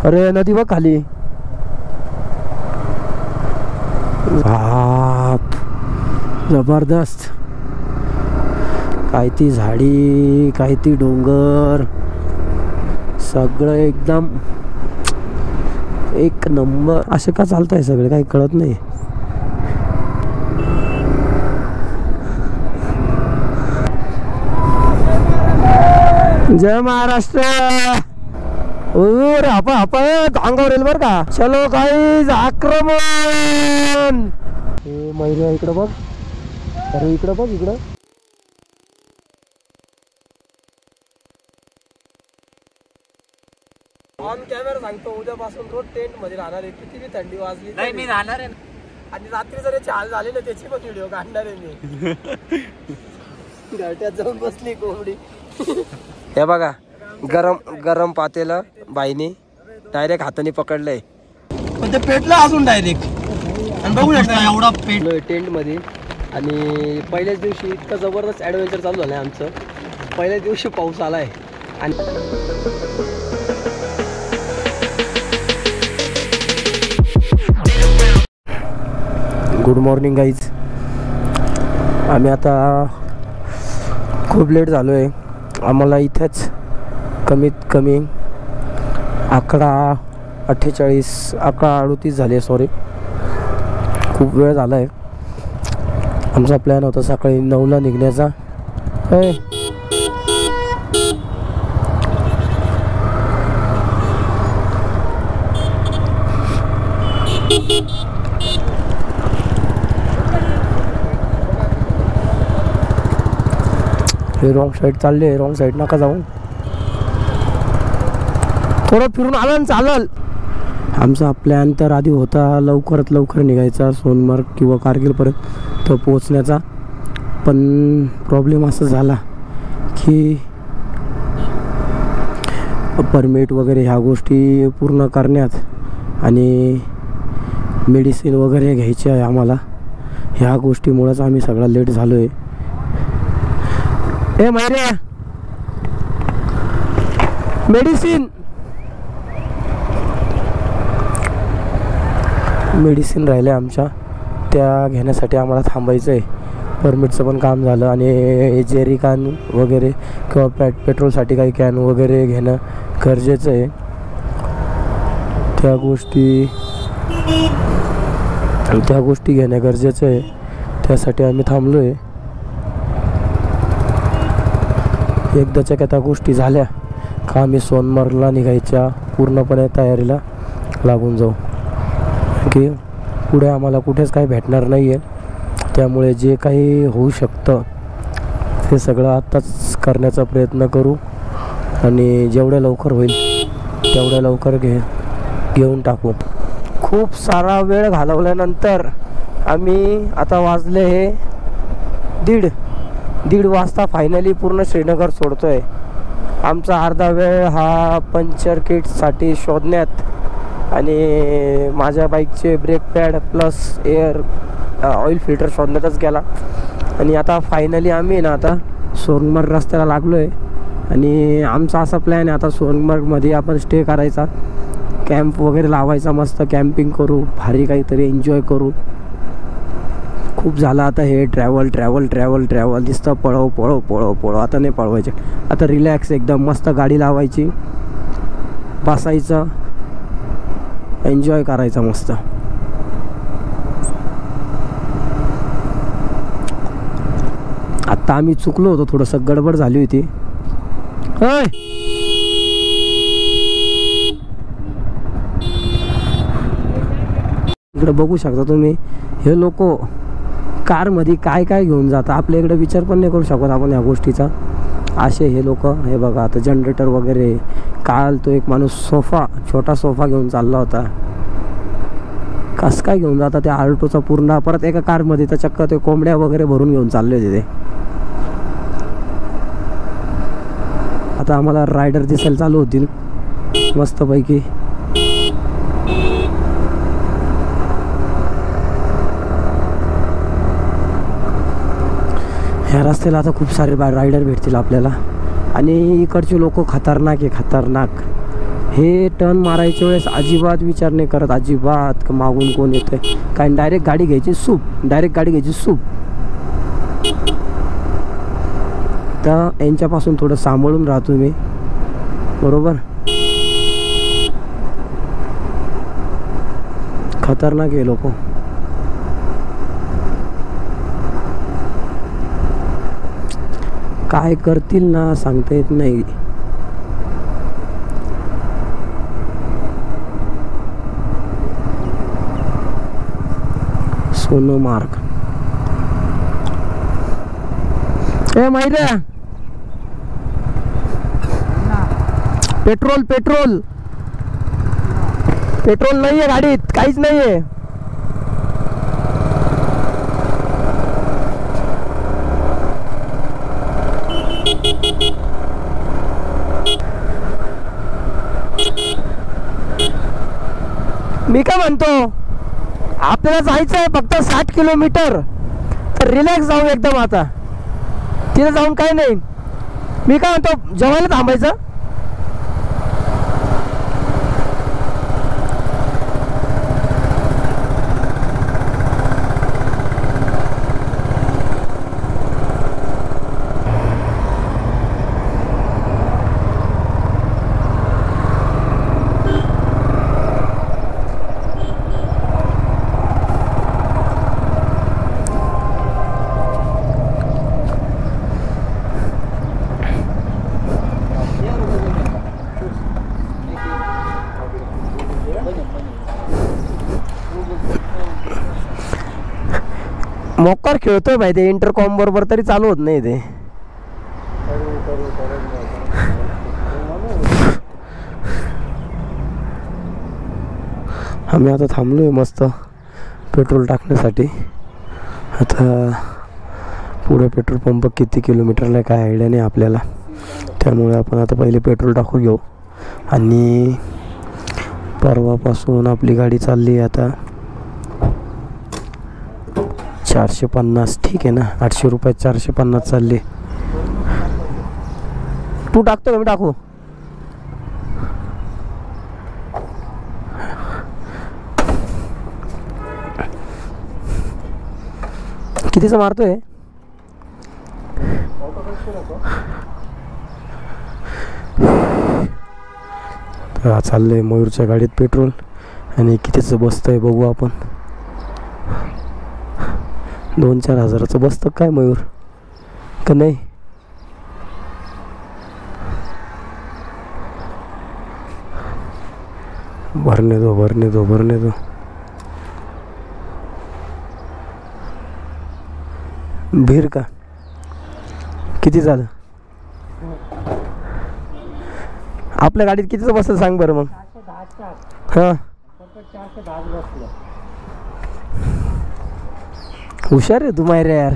अरे नदी बघ खाली. बाप जबरदस्त. काय ती झाडी, काय ती डोंगर, सगळं एकदम एक नंबर. असे का चालत आहे सगळे काही कळत नाही. जय महाराष्ट्र. अंगावर येईल बर का. चलो गाईज आक्रमण. हे मैऱ्या इकडं बघ. अरे इकडं बघ इकडं. ऑन कॅमेरा सांगतो उद्यापासून रोज टेंट मध्ये राहणार आहे. किती बी थंडी वाजली नाही मी राहणार आहे. आणि रात्री जर चाल झाली ना त्याची पण व्हिडिओ काढणार आहे मी. घरट्यात जाऊन बसली कोंबडी. हे बघा गरम गरम पातेलं बाईने डायरेक्ट हाताने पकडलंय. पण ते पेटलं अजून डायरेक्ट. आणि बघू शकता एवढा पेटलोय टेंट मध्ये. आणि पहिल्याच दिवशी इतकं जबरदस्त ॲडव्हेंचर चालू झालंय आमचं. पहिल्याच दिवशी पाऊस आलाय. आणि गुड मॉर्निंग गाईज. आम्ही आता खूप लेट झालो आहे. आम्हाला इथेच कमीत कमी 11:38 झाले. सॉरी खूप वेळ झाला आहे. आमचा प्लॅन होता सकाळी 9ला निघण्याचा. हे रॉंग साईड चालले. रॉंग साईड नका जाऊ. थोडं फिरून आलं ना चालल. आमचा प्लॅन तर आधी होता लवकरात लवकर निघायचा सोनमार्ग किंवा कारगिलपर्यंत पोहोचण्याचा. पण प्रॉब्लेम असा झाला की परमिट वगैरे ह्या गोष्टी पूर्ण करण्यात आणि मेडिसिन वगैरे घ्यायची आहे आम्हाला. ह्या गोष्टीमुळेच आम्ही सगळा लेट झालो आहे. ए मैऱ्या मेडिसिन राहिल्या आमच्या. त्या घेण्यासाठी आम्हाला थांबायचं आहे. परमिटचं पण काम झालं आणि जेरी कॅन वगैरे किंवा पेट्रोलसाठी काही कॅन वगैरे घेणं गरजेचं आहे. त्या गोष्टी घेणं गरजेचं आहे. त्यासाठी आम्ही थांबलो आहे. एकदाच्या त्या गोष्टी झाल्या का आम्ही सोनमार्गला निघायच्या पूर्णपणे तयारीला लागून जाऊ. की पुढे आम्हाला कुठेच काही भेटणार नाही आहे. त्यामुळे जे काही होऊ शकतं ते सगळं आत्ताच करण्याचा प्रयत्न करू. आणि जेवढ्या लवकर होईल तेवढ्या लवकर घेऊन टाकू. खूप सारा वेळ घालवल्यानंतर आम्ही आता वाजले हे 1:30 वाजता फायनली पूर्ण श्रीनगर सोडतोय. आमचा अर्धा वेळ हा पंक्चर किटसाठी शोधण्यात आणि माझ्या बाईकचे brake pad plus air oil filter शोधण्यातच गेला. आणि आता फायनली आम्ही ना आता सोनमार्ग रस्त्याला लागलो आहे. आणि आमचा असा प्लॅन आहे आता सोनमार्गमध्ये आपण स्टे करायचा, कॅम्प वगैरे लावायचा, मस्त कॅम्पिंग करू, भारी काहीतरी एन्जॉय करू. खूप झालं आता हे ट्रॅव्हल दिसतं. पळव आता नाही पळवायचे. आता रिलॅक्स एकदम मस्त गाडी लावायची, बसायचं, एन्जॉय करायचा मस्त. आता आम्ही चुकलो होतो, थोडंसं गडबड झाली होती. इकडे बघू शकता तुम्ही हे लोक कारमध्ये काय काय घेऊन जातात. आपल्या इकडे विचार पण नाही करू शकत आपण या गोष्टीचा. असे हे लोक हे बघा आता जनरेटर वगैरे. काल तो एक माणूस छोटा सोफा घेऊन चालला होता. कस काय घेऊन जातात त्या आल्टोचा पूर्ण. परत एका कारमध्ये तर चक्क ते कोंबड्या वगैरे भरून घेऊन चालले होते ते. आता आम्हाला रायडर दिसायला चालू होतील मस्तपैकी. ह्या रस्त्याला आता खूप सारे रायडर भेटतील आपल्याला. आणि इकडचे लोक खतरनाक आहे, खतरनाक. हे टर्न मारायच्या वेळेस अजिबात विचार नाही करत, अजिबात मागून कोण येतंय काय, डायरेक्ट गाडी घ्यायची सूप, डायरेक्ट गाडी घ्यायची सूप. तर यांच्यापासून थोडं सांभाळून राहतो मी, बरोबर. खतरनाक आहे लोक. काय करतील ना सांगता येत नाही. सोनमार्ग. ए माहिती आहे, पेट्रोल पेट्रोल पेट्रोल नाहीये गाडीत, काहीच नाहीये. मी काय म्हणतो, आपल्याला जायचं आहे फक्त 60 किलोमीटर, तर रिलॅक्स जाऊ एकदम. आता तिथे जाऊन काय नाही. मी काय म्हणतो, जेवायला थांबायचं. मोकार खेळतोय भाई ते, इंटरकॉम बरोबर तरी चालू होत नाही ते. आम्ही आता थांबलोय मस्त पेट्रोल टाकण्यासाठी. आता पुढे पेट्रोल पंप किती किलोमीटरला काय आयडिया नाही आपल्याला, त्यामुळे आपण आता पहिले पेट्रोल टाकून घेऊ. आणि परवापासून आपली गाडी चालली आता 450. ठीक आहे ना, 800 रुपयात 450 चालली. तू टाकतो का मी टाकू? कितीचं मारतोय? तर चाललंय मयूरच्या गाडीत पेट्रोल, आणि कितीचं बसतंय बघू आपण. 2-4 हजाराचं बसतं काय मयूर का नाही? भरने दो भरने दो भरने दो. भीर का किती झालं? आपल्या गाडीत कितीचं बसतं सांग बरं मग. हां हुशार आहे तू मायरे यार,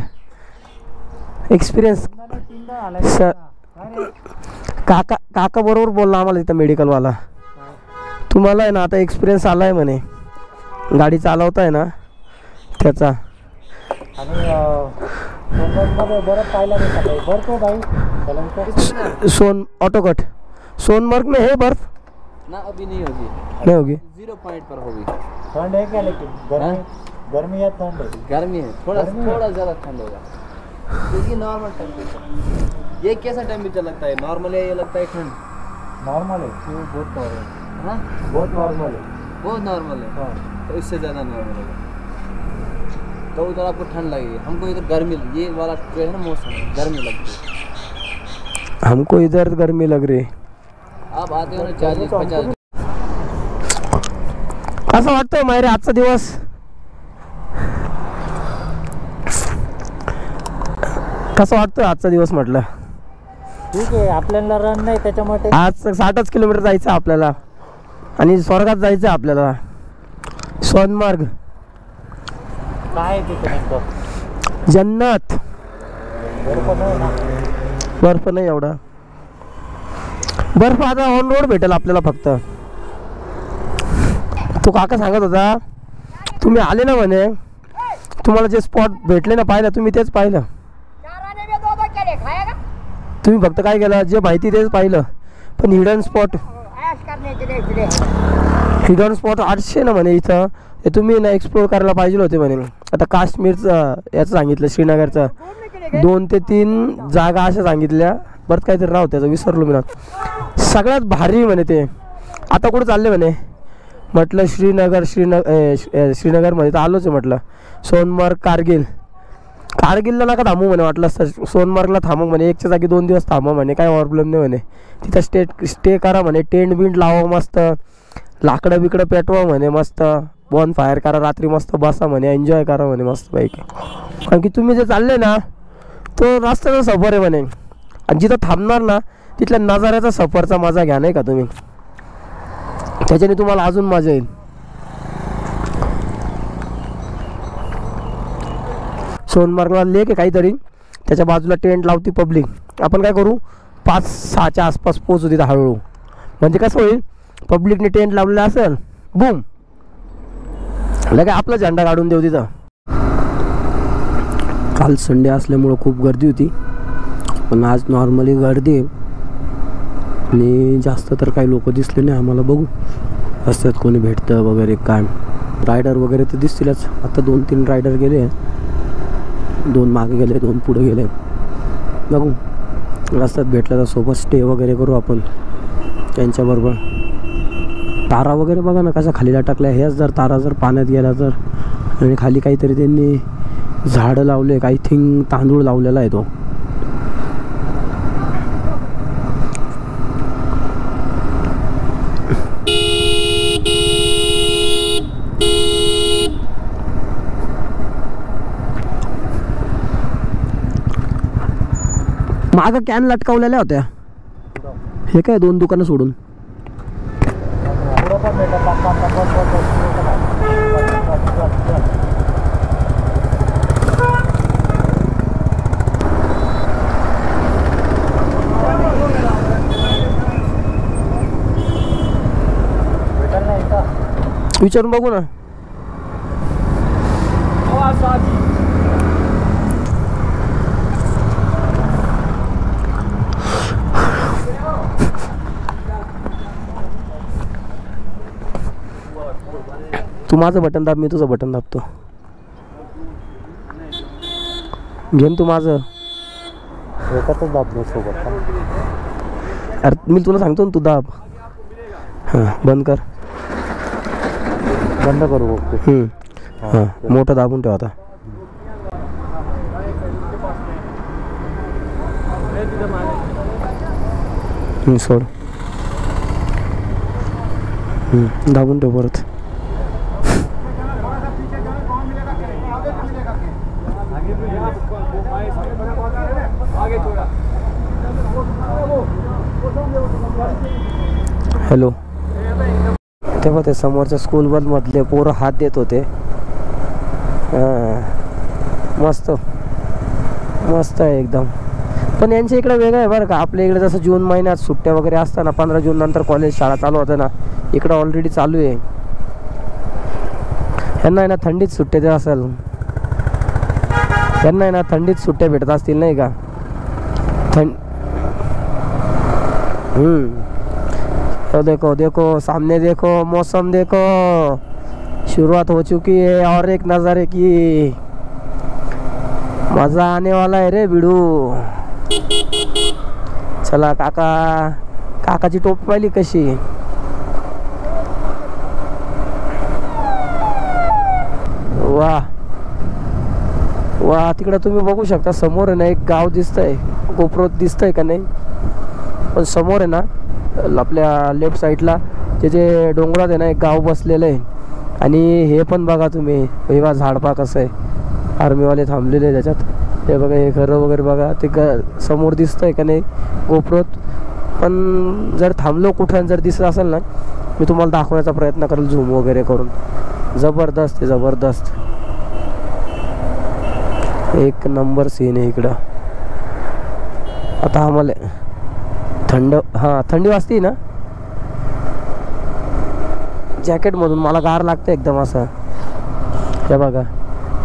एक्सपिरियन्स. काका बरोबर बोलला आम्हाला इथं मेडिकलवाला, तुम्हाला आहे ना आता एक्सपिरियन्स आला आहे म्हणे गाडी चालवताय ना त्याचा. सोन ऑटोकट सोनमर्ग में है बर्फ ना? अभी नहीं होगी, नहीं होगी, 0 पॉइंट पर होगी. ठंड है क्या? लेकिन गर्मी या ठंड है? गर्मी है, थोड़ा ज़्यादा ठंड होगा क्योंकि नॉर्मल टेम्परेचर. ये कैसा टेम्परेचर लगता है? नॉर्मल है, ये लगता है ठंड? नॉर्मल है, बहुत नॉर्मल है. हाँ बहुत नॉर्मल है, बहुत नॉर्मल है. हाँ. तो इससे ज़्यादा नॉर्मल होगा, तो उधर आपको ठंड लगेगी. हमको इधर गर्मी, ये वाला जो है ना मौसम गर्मी लगती है. हमको इधर गर्मी लग रही. आप आते हो ना 40-50. कसं वाटतंय मायरे आजचा दिवस? कसं वाटतोय आजचा दिवस म्हटलं? ठीक आहे, आपल्याला रन नाही त्याच्यामुळे. आज 60 किलोमीटर जायचं आपल्याला, आणि स्वर्गात जायचं आपल्याला. सोनमार्ग काय तिथे नेमकं? जन्नत. बर्फ नाही एवढा, बर्फ आता ऑन रोड भेटेल आपल्याला फक्त. तो काका सांगत होता तुम्ही आले ना म्हणे, तुम्हाला जे स्पॉट भेटले ना पाहिलं, तुम्ही तेच पाहिलं. तुम्ही फक्त काय केलं, जे माहिती तेच पाहिलं, पण हिडन स्पॉट हिडन स्पॉट 800 ना म्हणे इथं. हे तुम्ही ना एक्सप्लोर करायला पाहिजे होते म्हणे. आता काश्मीरचं याचं सांगितलं, श्रीनगरचं 2 ते 3 जागा अशा सांगितल्या. परत काहीतरी नाव त्याचं विसरलो मी ना. सगळ्यात भारी म्हणे ते. आता कुठं चालले म्हणे. म्हटलं श्रीनगरमध्ये तर आलोच आहे म्हटलं. सोनमार्ग, कारगिलला नका थांबू म्हणे. वाटलं तर सोनमार्गला थांबू म्हणे. एकच्या जागी 2 दिवस थांबा म्हणे. काय प्रॉब्लेम नाही म्हणे. तिथं स्टे करा म्हणे. टेंट बिंट लावा मस्त. लाकडं बिकडं पेटवा म्हणे मस्त. बॉन फायर करा रात्री मस्त. बसा म्हणे. एन्जॉय करा म्हणे मस्त पैकी. कारण की तुम्ही जे चालले ना तो रस्त्याचा सफर आहे म्हणे. आणि जिथं थांबणार ना तिथल्या नजाऱ्याचा सफरचा मजा घ्या नाही का तुम्ही. त्याच्याने तुम्हाला अजून मजा येईल. सोनमार्गला लेक आहे काहीतरी. त्याच्या बाजूला टेंट लावती पब्लिक. आपण काय करू 5-6च्या आसपास पोहोचू तिथं हळूहळू. म्हणजे कसं होईल पब्लिकने टेंट लावलेला असेल बूम लगे आपला झेंडा काढून देऊ तिथं. काल संडे असल्यामुळं खूप गर्दी होती. पण आज नॉर्मली गर्दी आहे. आणि जास्त तर काही लोक दिसले नाही आम्हाला. बघू रस्त्यात कोणी भेटतं वगैरे काय. रायडर वगैरे तर दिसतीलच. आता 2-3 रायडर गेले. 2 मागे गेले, 2 पुढे गेले. बघू रस्त्यात भेटलं तर सोबत स्टे वगैरे करू आपण त्यांच्याबरोबर. तारा वगैरे बघा ना कशा खालीला टाकल्या. ह्याच जर तारा जर पाण्यात गेला तर. आणि खाली काहीतरी त्यांनी झाडं लावले. आय थिंक तांदूळ लावलेला आहे तो. मागं कॅन लटकावलेल्या होत्या. हे काय 2 दुकानं सोडून. विचारून बघू ना. तू माझं बटन दाब, मी तुझं बटन दाबतो. घेन तू माझं. एकच दाबलो सोबत. अरे मी तुला सांगतो ना तू दाब. हां बंद कर. बंद करू बघतो. हां मोठं दाबून ठेव आता. सोड. दाबून ठेव परत. हॅलो. तेव्हा ते समोरच्या स्कूल मधले पोरं हात देत होते. मस्त मस्त आहे एकदम. पण यांच्या इकडे वेगळं आहे बरं का. आपल्या इकडे जसं जून महिन्यात सुट्ट्या वगैरे असताना 15 जून नंतर कॉलेज शाळा चालू होतं ना. इकडं ऑलरेडी चालू आहे. यांना आहे ना थंडीत सुट्ट्या ते असेल. त्यांना आहे ना थंडीत सुट्ट्या भेटत असतील नाही का. तो देखो देखो सामने देखो मौसम देखो. शुरुआत हो चुकी है और एक नज़ारे की. मज़ा आने वाला है रे बिडू. चला काकाची टोपी पाहिली कशी. वाह वाह. तिकडे तुम्ही बघू शकता समोर आहे ना एक गाव दिसतंय. गोप्रोत दिसतंय का नाही. पण समोर आहे ना आपल्या लेफ्ट साईडला जे डोंगरात आहे ना एक गाव बसलेलं आहे. आणि हे पण बघा तुम्ही. हे बघा झाडपा कसं आहे. आर्मीवाले थांबलेले आहे त्याच्यात. हे बघा हे घरं वगैरे बघा. ते समोर दिसतंय का नाही गोप्रोत. पण जर थांबलो कुठं जर दिसत असेल ना मी तुम्हाला दाखवण्याचा प्रयत्न करेल झूम वगैरे करून. जबरदस्त आहे जबरदस्त. एक नंबर सीन आहे इकडं. आता आम्हाला थंडी वाजते ना. जॅकेटमधून मला गार लागतं एकदम असं. हे बघा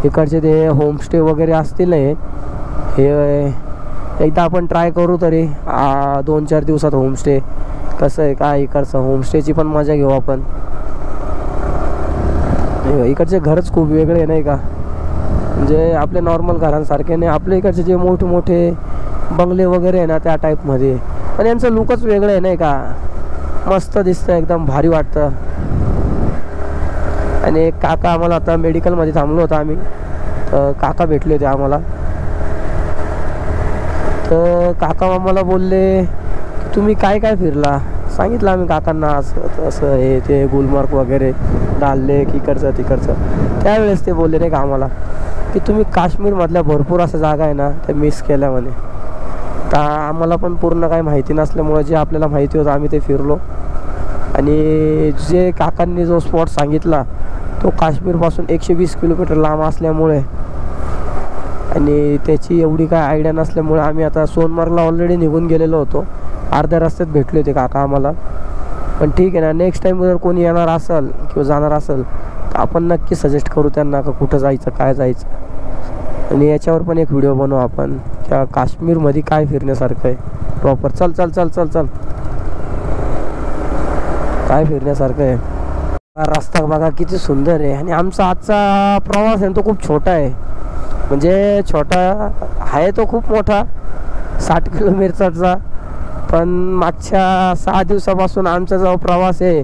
इकडचे ते होमस्टे वगैरे असतील ना हे एकदा आपण ट्राय करू तरी 2-4 दिवसात होमस्टे कसं आहे काय इकडचं होमस्टेची पण मजा घेऊ आपण. इकडचे घरच खूप वेगळे नाही का, म्हणजे आपले नॉर्मल घरांसारखे नाही. आपल्या इकडचे जे मोठे मोठे बंगले वगैरे आहे ना त्या टाईपमध्ये, पण यांचं लुकच वेगळं आहे नाही का. मस्त दिसतं, एकदम भारी वाटतं. आणि एक काका आम्हाला आता मेडिकलमध्ये थांबलो होतो आम्ही, तर काका भेटले होते आम्हाला. तर काका आम्हाला बोलले तुम्ही काय काय फिरला. सांगितलं आम्ही काकांना असं असं हे ते गुलमर्ग वगैरे दाल लेक इकडचं तिकडचं. त्यावेळेस ते बोलले नाही का आम्हाला की तुम्ही काश्मीरमधल्या भरपूर अशा जागा आहे ना त्या मिस केल्या म्हणे. तर आम्हाला पण पूर्ण काही माहिती नसल्यामुळं जे आपल्याला माहिती होतं आम्ही ते फिरलो. आणि जे काकांनी जो स्पॉट सांगितला तो काश्मीरपासून 120 किलोमीटर लांब असल्यामुळे आणि त्याची एवढी काय आयडिया नसल्यामुळे आम्ही आता सोनमार्गला ऑलरेडी निघून गेलेलो होतो. अर्ध्या रस्त्यात भेटले होते काका आम्हाला. पण ठीक आहे ना, नेक्स्ट टाईम जर कोणी येणार असेल किंवा जाणार असेल तर आपण नक्की सजेस्ट करू त्यांना का कुठं जायचं काय जायचं. आणि याच्यावर पण एक व्हिडिओ बनवू आपण त्या काश्मीरमध्ये काय फिरण्यासारखं आहे प्रॉपर. चल चल चल चल चल काय फिरण्यासारखं आहे. रस्ता बघा किती सुंदर आहे. आणि आमचा आजचा प्रवास आहे तो खूप छोटा आहे, म्हणजे छोटा आहे तो खूप मोठा 60 किलोमीटरचा. पण मागच्या 6 दिवसापासून आमचा जो प्रवास आहे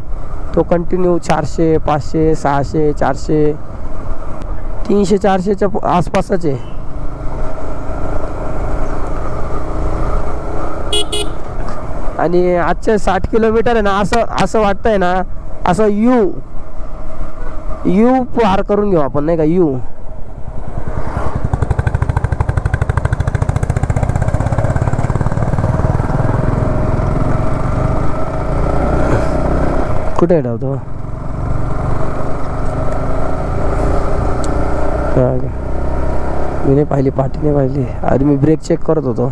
तो कंटिन्यू 400 500 600 400 300 400च्या आसपासच आहे. आणि आजचे 60 किलोमीटर आहे ना असं वाटतंय ना असं यू पार करून घेऊ आपण नाही का. यू कुठे ठेवतो मी नाही पाहिली, पाठी नाही पाहिली. आधी मी ब्रेक चेक करत होतो,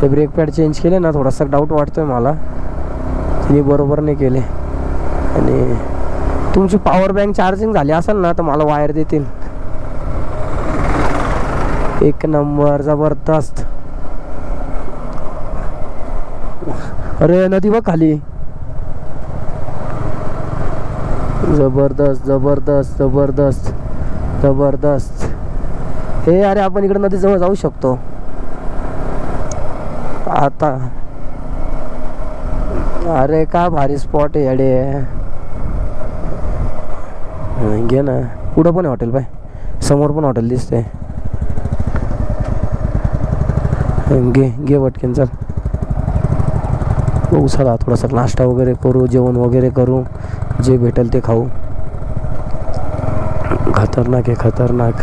ते ब्रेक पॅड चेंज केले ना थोडासा डाऊट वाटतोय मला, तिने बरोबर नाही केले. आणि तुमची पॉवर बँक चार्जिंग झाली असेल ना तर मला वायर देतील. एक नंबर जबरदस्त. अरे नदी बघ खाली, जबरदस्त जबरदस्त जबरदस्त जबरदस्त. हे अरे आपण इकडे नदी जवळ जाऊ शकतो आता. अरे का भारी स्पॉट आहे अडे. घे ना, पुढं पण आहे हॉटेल, पाय समोर पण हॉटेल दिसते. घे घे पटकन चल. बघू चला थोडासा नाश्ता वगैरे करू, जेवण वगैरे करू, जे भेटेल ते खाऊ. खतरनाक आहे खतरनाक.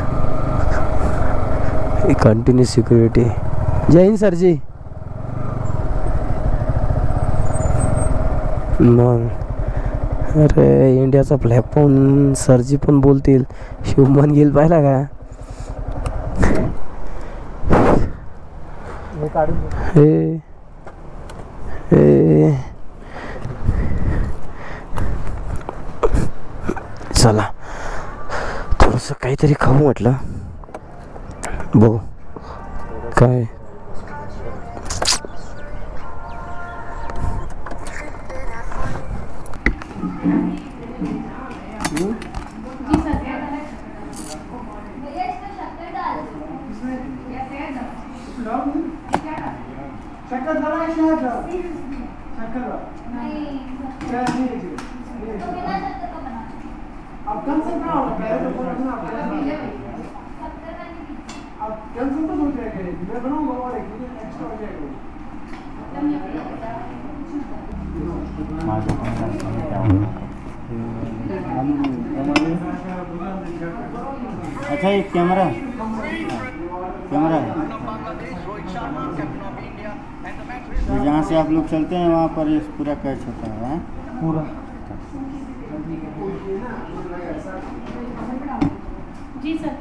Continue security. जय हिंद सरजी. मग अरे इंडियाचा फ्लॅग पाहून सरजी पण बोलतील. शुभमन गिल पाहिला का. हे चला थोडंसं काहीतरी खाऊ म्हटलं. बघू काय. अच्छा ये कैमरा जहाँ से आप लोग चलते हैं वहाँ पर पूरा कैच होता है पूरा. जी सर.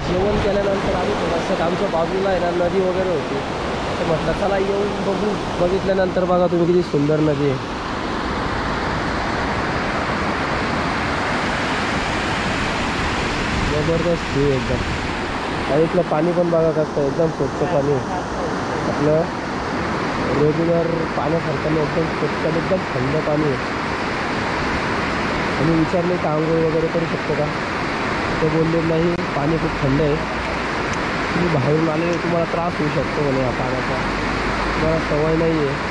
जेवण केल्यानंतर आम्ही थोडंसं आमच्या बाजूला आहे ना नदी वगैरे होती, तर म्हटलं चला येऊन बघू. बघितल्यानंतर बघा तुम्ही किती सुंदर नदी आहे. जबरदस्त व्ह्यू एकदम. आणि इथलं पाणी पण बघा कसं एकदम स्वच्छ पाणी आपलं. रेग्युलर पाण्यासारखं नाही, एकदम स्वच्छ आणि एकदम थंड पाणी आहे. आणि विचारले का आंघोळ वगैरे करू शकतो का, ते बोलले नाही पाणी खूप थंड आहे, तुम्ही बाहेरून आले तुम्हाला त्रास होऊ शकतो म्हणे या पाण्याचा, मला सवय नाही आहे.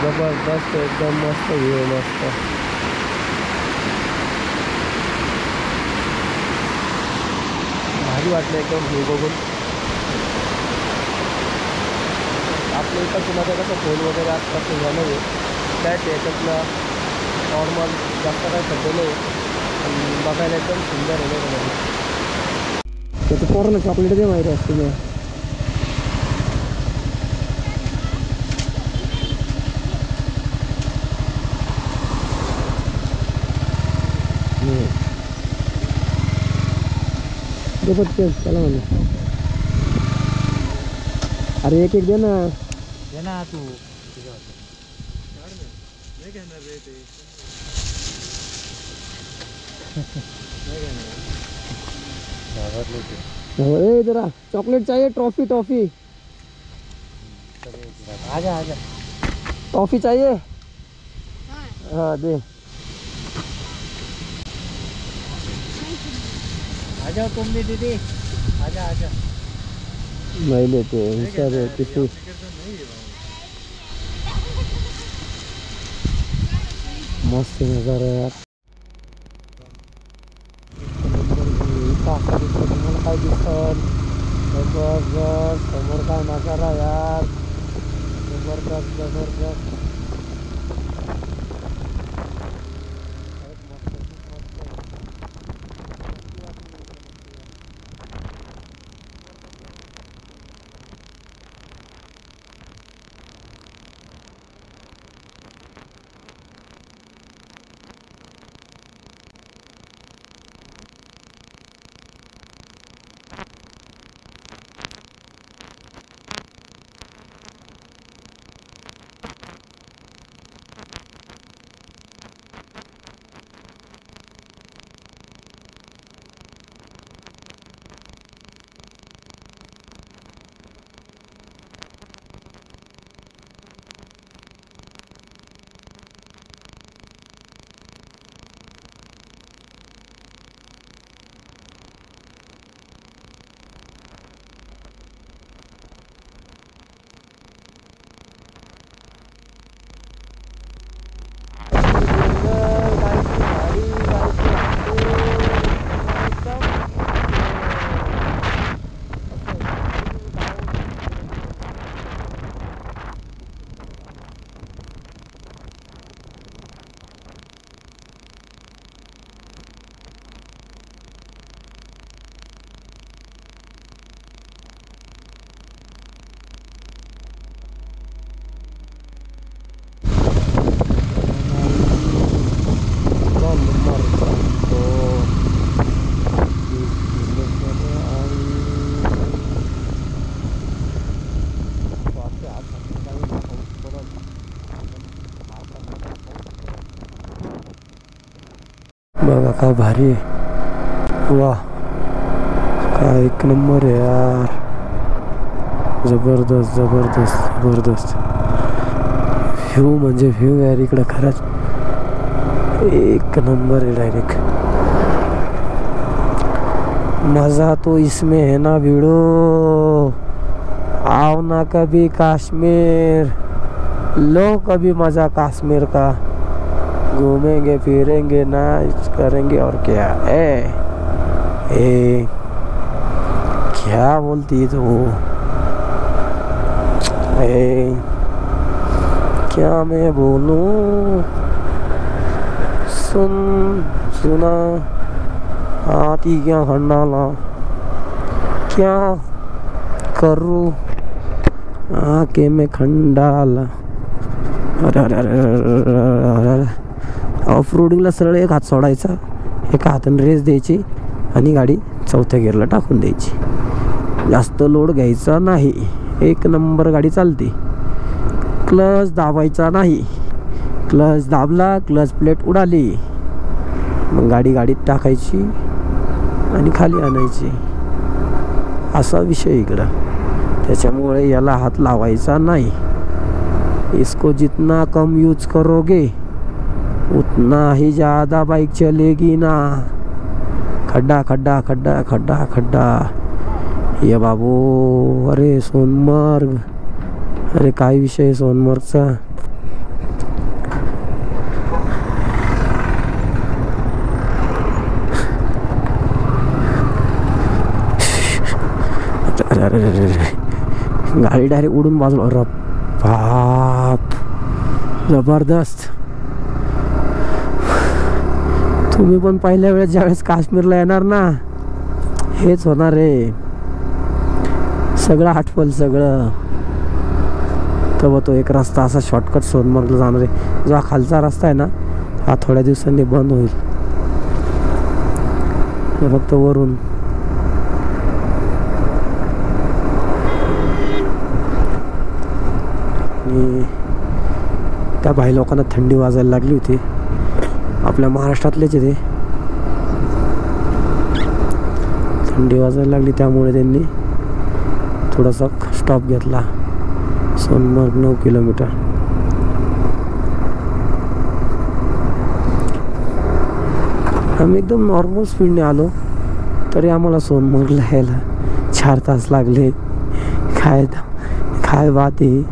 जबरदस्त एकदम मस्त व्ह्यू मस्त. भारी वाटलं एकदम व्ह्यू बघून. आपल्या इथं कुणाचा कसं फोन वगैरे आसपास झालं आहे फ्लॅट याच्यातलं नॉर्मल जास्त काही सध्या नाही, पण बघायला एकदम सुंदर आहे नाही. त्याचं पोराला चॉकलेट दे माहिती असते मी. चला म्हणे. अरे एक एक दे ना तू. ए जरा चॉकलेट चाहिए, टॉफी टॉफी. आजा आजा, टॉफी चाहिए. हाँ दे. आजा तुम भी दीदी, आजा आजा. नहीं लेते सर किसी. मस्त नजारा यार. तुम्हाला काय दिसल जबरदस्त समोर काय नजारा यार, जबरदस्त जबरदस्त. बघा काय भारी आहे. वा काय एक नंबर आहे यार. जबरदस्त जबरदस्त जबरदस्त व्ह्यू म्हणजे व्ह्यू यार इकडं खरंच एक नंबर है डायरेक्ट. मज़ा तो इसमें है ना भिड़ो. आओ ना कभी कश्मीर, लो कभी मज़ा कश्मीर का. घूमेंगे फिरेंगे नाच करेंगे और क्या है. क्या बोलती तो क्या मैं बोलूं. सुना आती क्या खंडाला, क्या करूं आके मैं खंडाला. अरे अरे अरे अरे. ऑफ रोडिंगला सरळ एक हात सोडायचा, एका हाताने रेस द्यायची आणि गाडी चौथ्या गिअरला टाकून द्यायची. जास्त लोड घ्यायचा नाही, एक नंबर गाडी चालते. क्लच दाबायचा नाही, क्लच दाबला क्लच प्लेट उडाली मग गाडी गाडीत टाकायची आणि खाली आणायची. असा विषय इकडं. त्याच्यामुळे याला हात लावायचा नाही. इसको जितना कम यूज करोगे उतना ही ज़्यादा बाइक चलेगी ना। खड्डा खड्डा खड्डा खड्डा खड्डा। ये बाबू, अरे सोनमर्ग, अरे काय विषय सोनमर्गचा। अरे गाडी डायरेक्ट उडून बाजूला। अरे बाप, जबरदस्त। तुम्ही पण पहिल्या वेळेस ज्यावेळेस काश्मीरला येणार ना, हेच होणार आहे, सगळं आठवल सगळं। तेव्हा तो एक रस्ता असा शॉर्टकट सोनमर्गला जाणार आहे, जो हा खालचा रस्ता आहे ना, हा थोड्या दिवसांनी बंद होईल। हे फक्त वरून आणि त्या भाई लोकांना थंडी वाजायला लागली होती, आपल्या महाराष्ट्रातलेच आहे ते। थंडी वाजायला लागली त्यामुळे त्यांनी थोडासा स्टॉप घेतला। सोनमर्ग 9 किलोमीटर। आम्ही एकदम नॉर्मल स्पीडने आलो तरी आम्हाला सोनमर्गला यायला 4 तास लागले। काय बात आहे।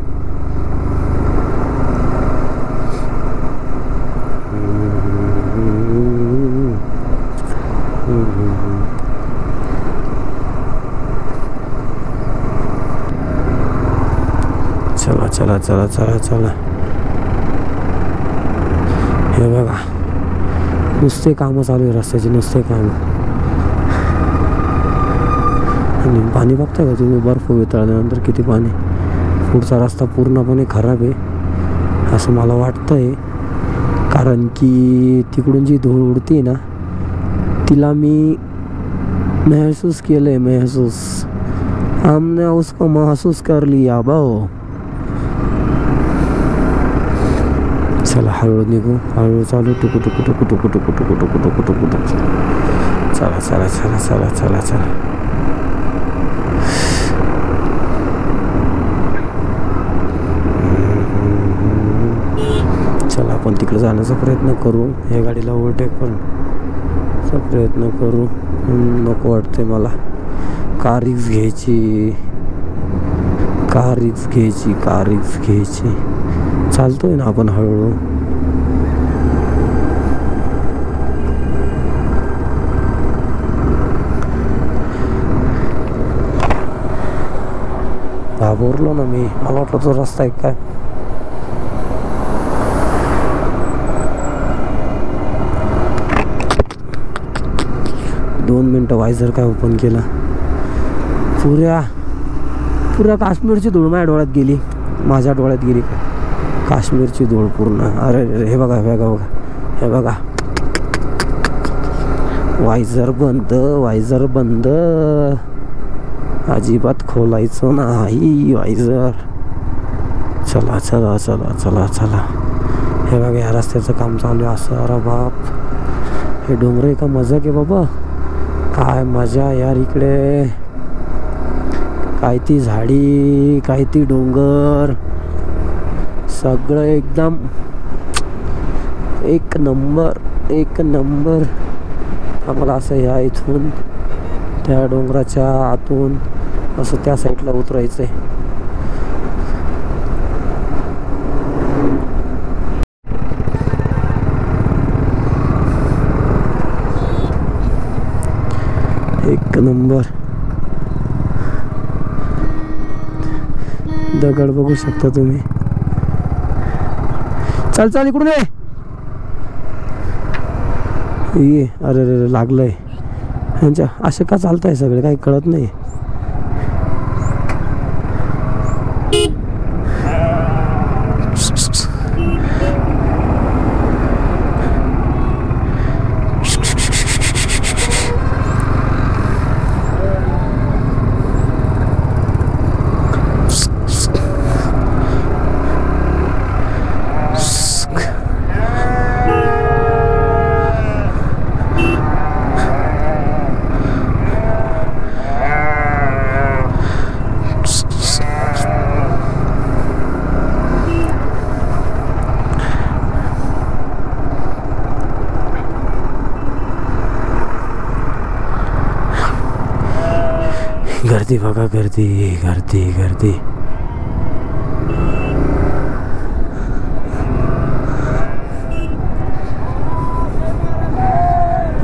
चला चला चला चला चला। हे बघा, नुसते कामं चालू आहे रस्त्याचे, नुसते काम। आणि पाणी बघता का तुम्ही, बर्फ वितळल्यानंतर किती पाणी। पुढचा रस्ता पूर्णपणे खराब आहे असं मला वाटतंय, कारण की तिकडून जी धूळ उडते ना, तिला मी महसूस केलंय, महसूस। हमने उसको महसूस कर लिया भाऊ। चला हळू निघू, हळू चालू, टुकू टुकू टुकू टुकू टुकू टुकू टुकू टुकू टुकू टुकू। चला चला चला चला चला चला। चला आपण तिकडे जाण्याचा प्रयत्न करू, या गाडीला ओव्हरटेक करण्याचा प्रयत्न करू। नको वाटते मला, कार रिक्स घ्यायची, कार रिक्स घ्यायची, कार रिक्स घ्यायची। चालतोय ना आपण हळूहळू। घाबरलो ना मी, मला वाटलं तो रस्ता आहे काय। दोन मिनटं वायझर काय ओपन केला, पुऱ्या काश्मीरची धूळ माझ्या डोळ्यात गेली, माझ्या डोळ्यात गेली काश्मीरची धूळ पूर्ण। अरे हे बघा हे बघा बघा, हे बघा, वायझर बंद, वायझर बंद, अजिबात खोलायचं नाही वायझर। चला चला चला चला चला। हे बघा या रस्त्याचं काम चालू आहे असं। अरे बाप, हे डोंगर का मजा आहे बाबा, काय मजा यार इकडे। काय ती झाडी, काय ती डोंगर, सगळं एकदम एक नंबर, एक नंबर। आम्हाला असं या इथून त्या डोंगराच्या आतून असं त्या साईडला उतरायचं आहे। एक नंबर। दगड बघू शकता तुम्ही। चल चल इकडून ये। अरे अरे लागलंय ह्यांच्या, असे का चालताय सगळे, काही कळत नाही। गर्दी बघा, गर्दी गर्दी गर्दी.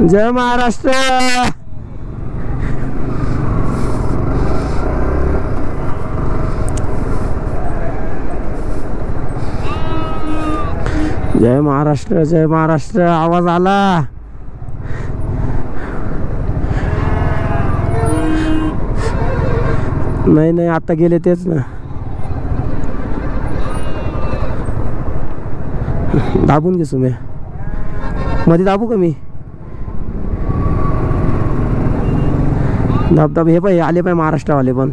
जय महाराष्ट्र. जय महाराष्ट्र, जय महाराष्ट्र. आवाज आला. नाही नाही, आता गेले तेच ना. दाबून घे सुम्या. मध्ये दाबू का मी? दाब दाब. हे पाय आले पाय महाराष्ट्रवाले पण.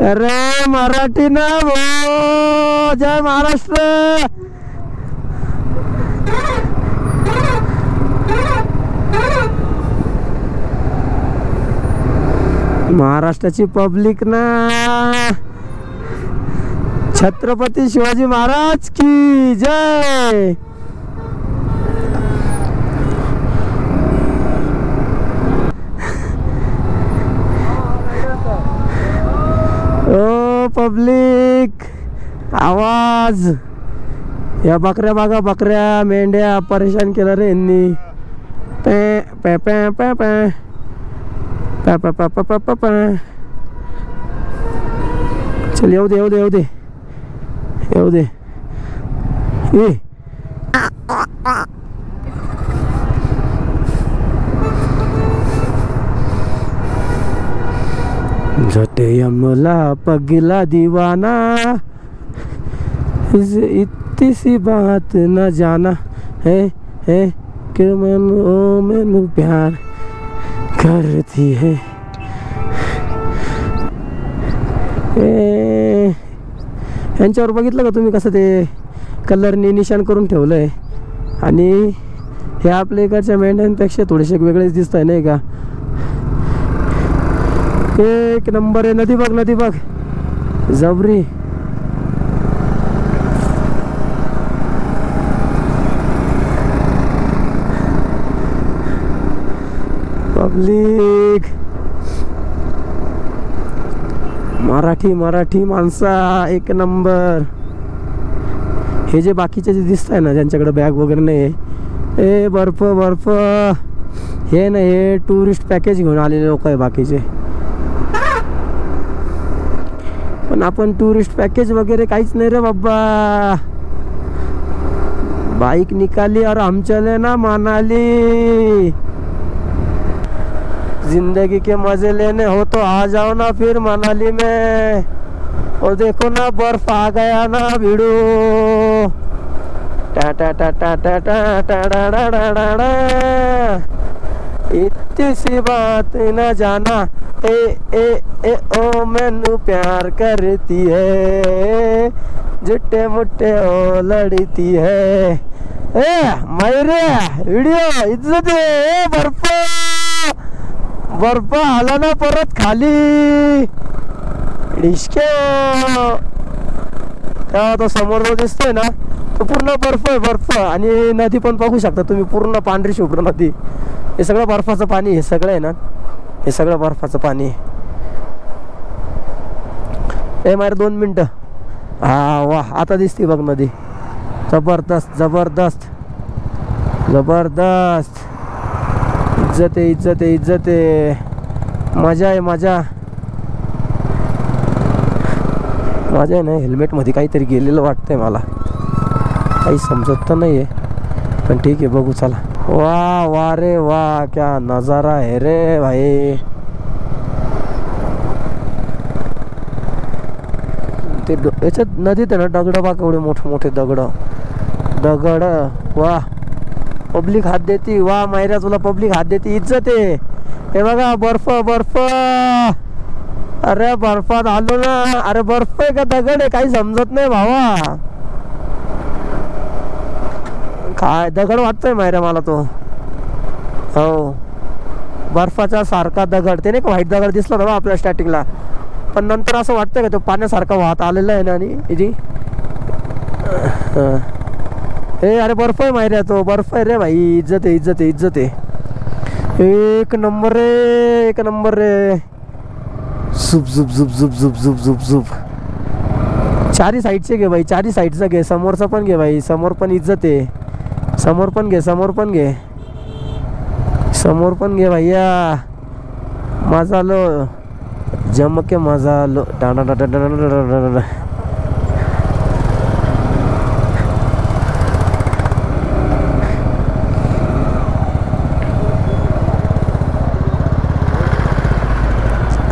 अरे मराठी ना हो. जय महाराष्ट्र. महाराष्ट्राची पब्लिक ना. छत्रपती शिवाजी महाराज की जय. ओ पब्लिक, आवाज. या बकऱ्या बघा, बकऱ्या मेंढ्या परेशान केलं रे यांनी. पे पे पे पे पे पे पे पे पे पे पे. चल येऊ दे, येऊ दे, येऊ दे, येऊ दे. जटे यमला पगला दीवाना, इतनी सी बात न जाना है कि मैनू प्यार करती है. यांच्यावर बघितलं का तुम्ही कसं ते कलरने निशाण करून ठेवलंय. आणि हे आपल्या इकडच्या मेंढ्यांपेक्षा थोडेसे वेगळेच दिसत आहे नाही का. एक नंबर आहे. नदी बघ, नदी बघ, जबरी. पब्लिक, मराठी मराठी माणसा एक नंबर. हे जे बाकीचे जे दिसत आहे ना, ज्यांच्याकडे बॅग वगैरे नाही, हे बर्फ बर्फ हे ना, हे टुरिस्ट पॅकेज घेऊन आलेले लोक आहे बाकीचे. पण आपण टुरिस्ट पॅकेज वगैरे काहीच नाही रे बाबा. बाइक निकाली और हम चले ना मनाली. जिंदगी के मजे लेने हो तो आ जाओ ना फिर मनाली में. और देखो ना बर्फ आ गया ना भिड़ो. टा टा टा टा टा टा टा टा टा. इतनी सी बात न जाना, ए ए ए ओ मैनू प्यार करती है, जुट्टे मुट्टे ओ लड़ती है. ए मेरे वीडियो इज्जत है. बर्फ बर्फ आला ना परत खाली. डिस्के तो समोर जो दिसतोय ना, तो पूर्ण बर्फ आहे, बर्फ. आणि नदी पण बघू शकता तुम्ही, पूर्ण पांढरी शुभ्र नदी. हे सगळं बर्फाचं पाणी, हे सगळं आहे ना, हे सगळं बर्फाचं पाणी. ए मारे 2 मिनटं. हा वाह, आता दिसते बघ नदी. जबरदस्त जबरदस्त जबरदस्त. इज्जत आहे, इज्जत आहे, इज्जत आहे. मजा आहे, मजा मजा आहे ना. हेल्मेटमध्ये काहीतरी गेलेलं वाटतंय मला, काही समजत तर नाही आहे, पण ठीक आहे बघू चला. वाह वाह रे वाह, क्या नज़ारा है रे भाई. ते याच्यात नदीत आहे ना दगड बघ, एवढे मोठे मोठे दगड दगड. वाह, पब्लिक हात देती. वाह मायरा, तुला पब्लिक हात देती. इज्जत आहे. हे बघा बर्फ बर्फ. अरे बर्फात आलो ना. अरे बर्फ आहे का दगड आहे काही समजत नाही भावा. काय दगड वाटतोय मायरा मला तो. हो, बर्फाचा सारखा दगड. ते नाही का व्हाईट दगड दिसला ना आपल्या स्टार्टिंगला, पण नंतर असं वाटतंय का तो पाण्यासारखा वाहत आलेला आहे ना. आणि इथे हे अरे बर्फ आहे माहिती तो बर्फ आहे रे भाई इज्जत आहे इज्जत आहे इज्जत आहे एक नंबर रे एक नंबर रे झुप झुप झुप झुप झुप झुप झुप झुप चारी साईडचे घे भाई चारी साईडचा घे समोरचा पण घे भाई समोर पण इज्जत आहे समोर पण घे समोर पण घे समोर पण घे भैया मजा लो जम के मजा लो डाना डाना डाना डाना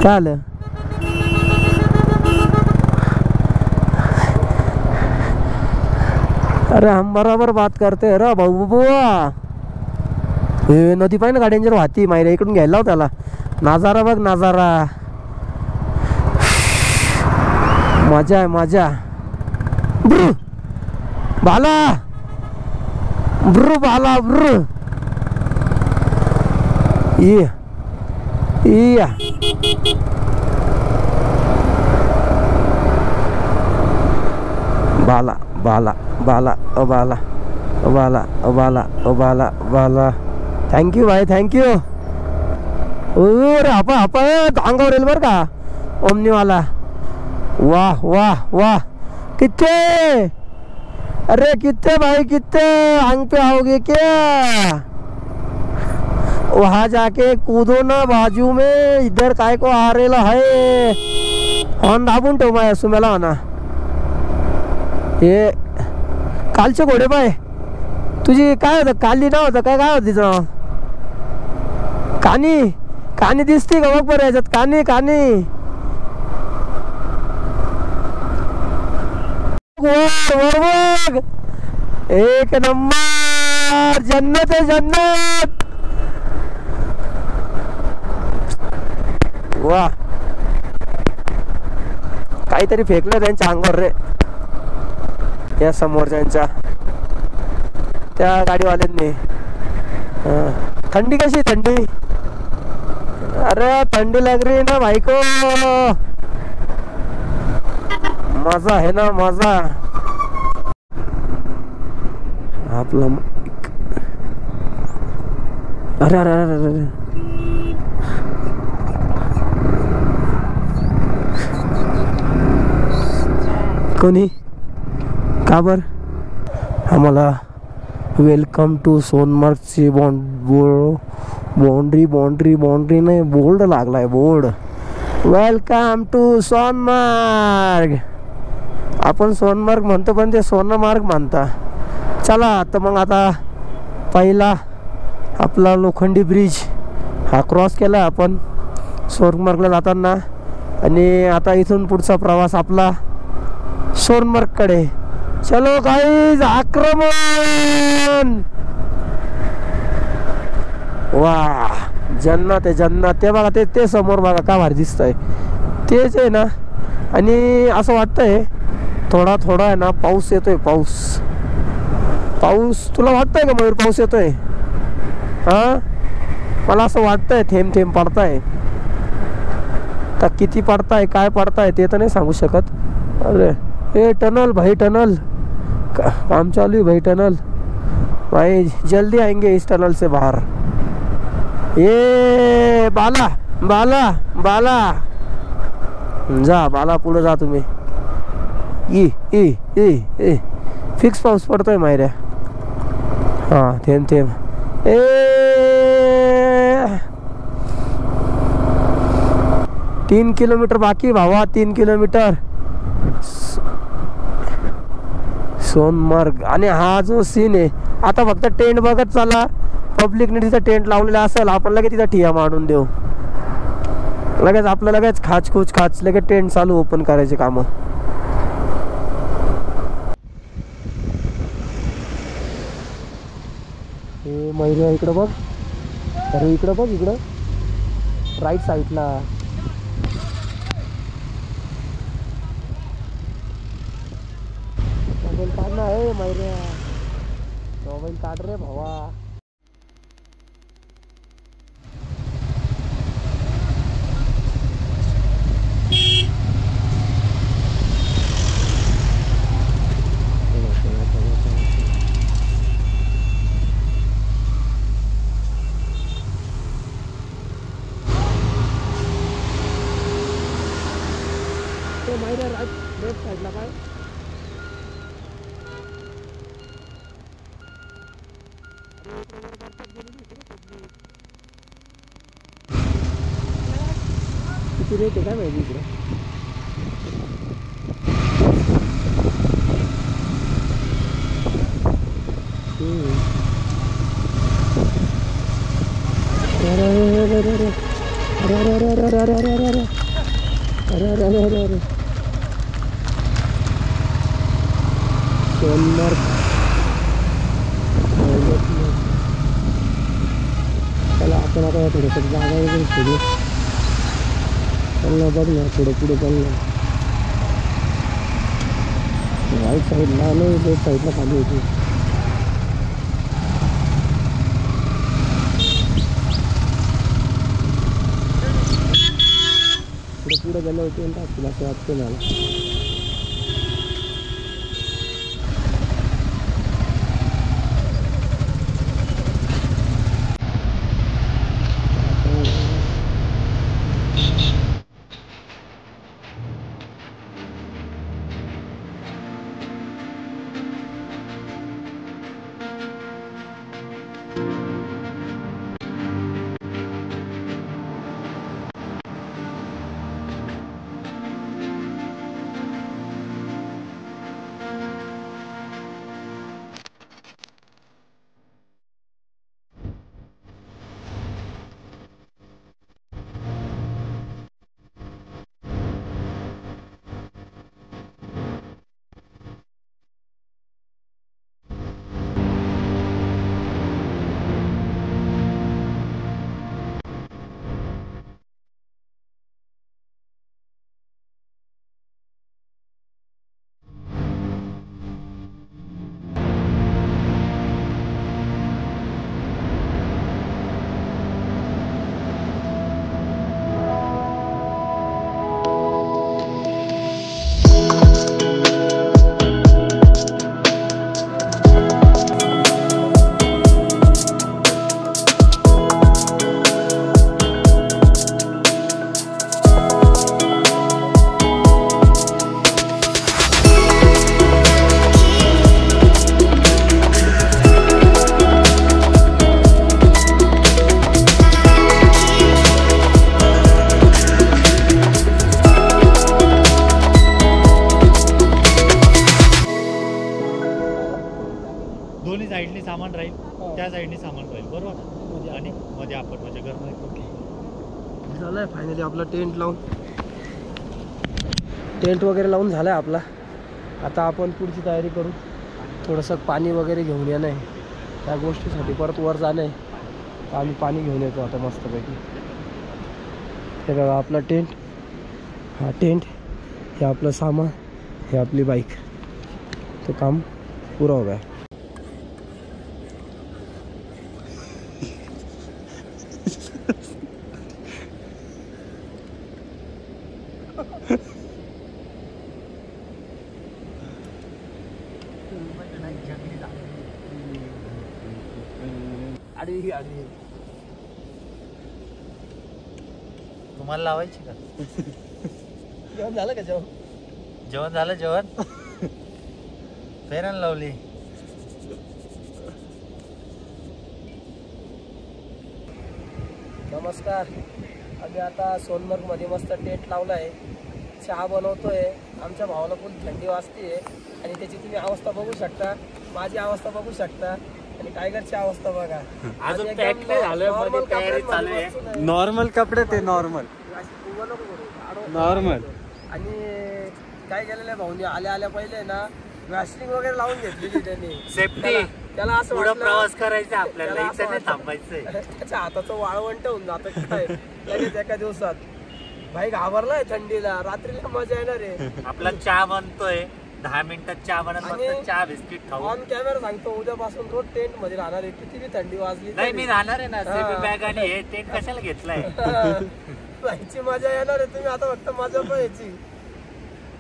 क्या हाल है अरे हम बराबर बात करते हैं रा भाऊ बुवा हे नदी पाहिजे ना गाड्यांच्या वाहती मायऱ्या इकडून घ्यायला हो त्याला नजारा बघ नजारा मजा आहे मजा ब्रू बाला ब्रू बाला ब्रू ये या बाला बाला बाला ओ बाला ओ बाला ओ बाला ओ बाला बाला थँक्यू भाई थँक्यू अरे हापा हापा अंगावर येईल बरं का ओमनीवाला वाह वाह वाह कितने अरे कितने भाई कितने आंग पे आओगे क्या वहाँ जाके कूदो ना बाजू में इधर काय को आ रेला है हॉर्न दाबून ठेव माय सुम्याला म्हणा हे कालचे घोडे पाय तुझी काय होतं काली नाव होतं काय काय होतं तिचं नाव कानी कानी दिसते का बघ बरं याच्यात कानी कानी वर बघ एक नंबर जन्नत आहे जन्नत वा काहीतरी फेकलं त्यांच्या अंगावर रे त्या समोरच्यांच्या त्या गाडीवाल्यांनी थंडी कशी थंडी अरे थंडी लग रही है ना भाई को मजा है ना मजा आपला अरे अरे अरे अरे कोणी का बर आम्हाला वेलकम टू सोनमार्गची बाउंड्री बाउंड्री बाउंड्री नाही बोर्ड लागलाय बोर्ड वेलकम टू सोनमार्ग आपण सोनमार्ग म्हणतो पण ते सोनमार्ग म्हणता चला तर मग आता पहिला आपला लोखंडी ब्रिज हा क्रॉस केला आपण सोनमार्गला जाताना आणि आता इथून पुढचा प्रवास आपला सोनमार्ग कडे चलो गाईज आक्रमण वाह जन्नत आहे जन्नत ते बघा ते समोर बघा का भारी दिसतंय तेच आहे ना आणि असं वाटतंय थोडा थोडा आहे ना पाऊस येतोय पाऊस पाऊस तुला वाटतंय का मयूर पाऊस येतोय हा मला असं वाटतंय थेंब थेंब पडताय तर किती पडताय काय पडताय ते तर नाही सांगू शकत अरे ए टनल भाई टनल काम चालू है भाई टनल भाई जल्दी आएंगे इस टनल से बाहर ये बाला बाला बाला जा बाला पुढे जा तुम्ही ई फिक्स पाऊस पडतोय मायऱ्या हां थेंब थेंब ए 3 किलोमीटर बाकी भावा 3 किलोमीटर सोनमार्ग आणि हा जो सीन आहे आता फक्त टेंट बघत चला पब्लिकने तिथं टेंट लावलेला असेल आपण लगेच तिथं ठिया मांडून देऊ लगेच आपलं लगेच खाच खाच लगेच टेंट चालू ओपन करायचे कामं हे मैऱ्या इकडं बघ अरे इकडं बघ इकडं राईट साईडला मोबाईल काढ ना हे मैऱ्या मोबाईल काढ रे भावा ते माहिती आहे लेफ्ट साईडला काय किती रेट आहे काय माहिती इकडे सोनमार्ग त्याला आपण आता थोडंसं जागा वगैरे शोधू चालणार बघ ना थोडं पुढे चालणार राईट साईडला नाही लेफ्ट साईडला खाली होती पुढे गेलं होते टाकतील असं वाटतं मला दोन्ही साईडनी सामान राहील त्या साईडनी सामान राहील बरोबर आणि मध्ये आपण म्हणजे घर ओके झालंय फायनली आपला टेंट वगैरे लावून झालाय आपला आता आपण पुढची तयारी करू थोडंसं पाणी वगैरे घेऊन येणं आहे त्या गोष्टीसाठी परत वर जाणं आहे तर आम्ही पाणी घेऊन येतो आता मस्तपैकी हे बघा आपला टेंट हा टेंट हे आपलं सामान हे आपली बाईक तो काम पुरा हो गया तुम्हाला लावायची का जेवण झालं का जेवण झालं जेवण फेरन लावली नमस्कार आम्ही आता सोनमर्गमध्ये मस्त टेंट लावला आहे चहा बनवतोय आमच्या भावाला फुल थंडी वाजते आणि त्याची तुम्ही अवस्था बघू शकता माझी अवस्था बघू शकता आणि टायगरची अवस्था बघा अजून पॅक नाही झालं मध्ये तयारी चालू आहे नॉर्मल कपडे ते नॉर्मल आणि काय केलेलं आहे भाऊनी आल्या पहिले ना वॅसलिंग वगैरे लावून घेतलेली त्यांनी सेफ्टी त्याला असं पुढे प्रवास करायचा आपल्याला इथे नाही थांबायचंय त्याच्या हाताचं वाळवंट होऊन जातं काय लगेच एका दिवसात भाई घाबरलाय थंडीला रात्रीला मजा येणार आहे आपला चहा बनतोय 10 मिनिटात चहा बनत मस्त चहा बिस्किट खाऊ ऑन कॅमेरा सांगतो उद्यापासून रोज टेंट मध्ये राहणार आहे किती बी थंडी वाजली नाही मी राहणार आहे ना सेफ्टी बॅग आणि हे टेंट कशाला घेतलाय जायची मजा येणार आहे तुम्ही आता फक्त मजा पण यायची